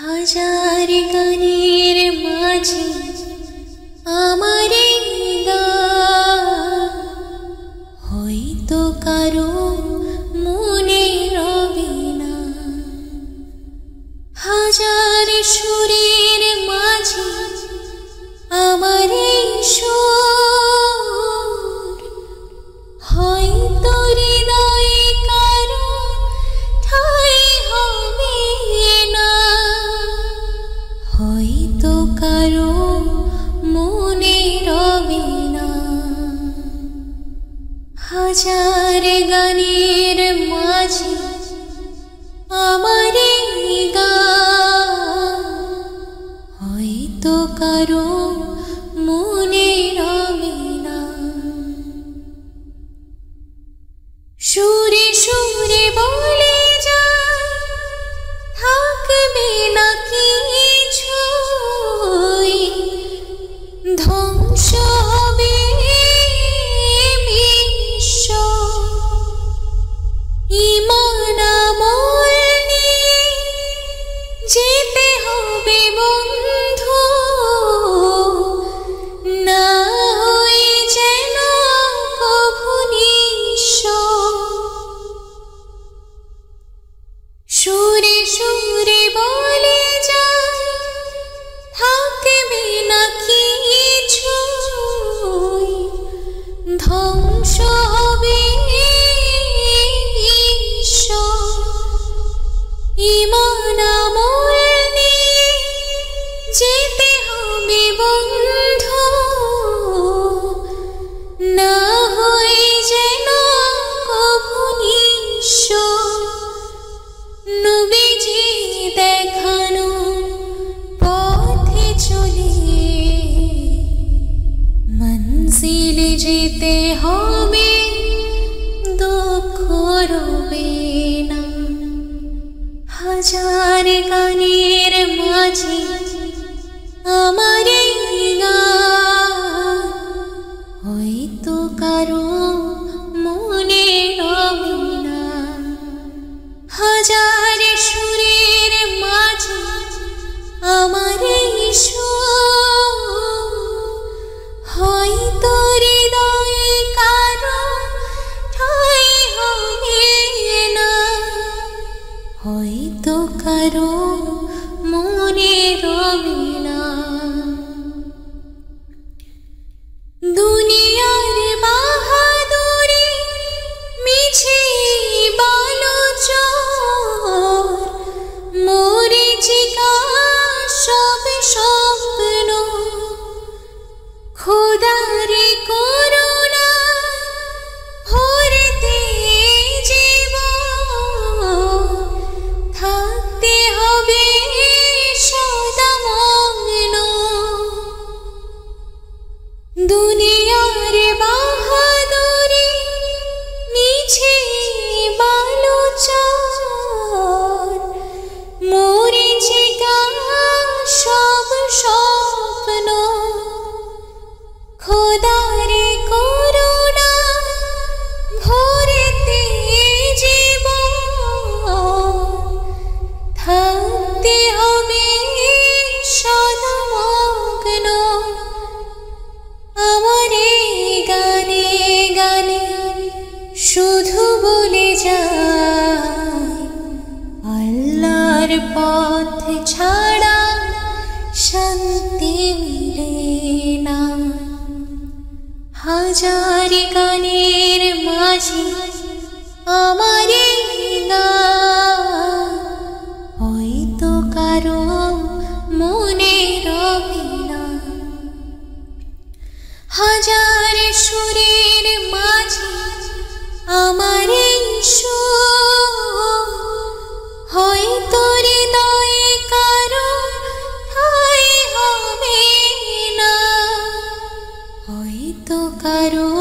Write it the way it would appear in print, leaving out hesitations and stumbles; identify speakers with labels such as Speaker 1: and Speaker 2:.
Speaker 1: হাজার গানের মাঝে আমার গান হয়তো কারো মনে রবে না। হাজার সুরের মাঝে আমার সুর হয়তো হৃদয়ে কারো ঠাঁই হবে না, হয়তো কারো মনে রবে না। হাজার গানের মাঝে আমার গান হয়তো কারো মনে রবে না। সুরে সুরে বলে যায় থাকবে না কিছুই, ধ্বংস হবে বিশ্ব। ঈমান আমল নিয়ে যেতে হবে বন্ধু, না হই যেন কভু নিঃস্ব। সুরে সুরে বলে যায় থাকবে না কিছুই, ধ্বংস হবে বিশ্ব। ঈমান আমল নিয়ে যেতে হবে বন্ধু, না হই যেন কভু নিঃস্ব। নবীজি দেখানো পথে চলে মঞ্জিলে যেতে হবে, দুঃখ রবে না। হাজার গানের মাঝে আমার গান হয়তো কারো মনে রবে না। হাজার সুরের মাঝে আমার সুর হয়তো হৃদয়ে কারো ঠাঁই হবে না, হয়তো কারো মনে রবে না। দুনিয়ার বাহাদুরি মিছে বালুচর, মরীচিকা সব স্বপ্ন। খোদারে করুণা ভরতে জীবন, থাকতে হবে সদা মগ্ন। দুনিয়ার বাহাদুরি মিছে বালুচর, মরীচিকা সব স্বপ্ন। খোদারে করুণা ভরতে জীবন, থাকতে হবে সদা মগ্ন। আমার গানে গানে শুধু বলে যায় আল্লাহর পথ ছাড়া শান্তি মিলে না। হাজার গানের মাঝে আমার গান হয়তো কারো মনে রবে না। হাজার সুরের মাঝে আমার সুর হয়তো হৃদয়ে কারো ঠাঁই হবে না, হয়তো কারো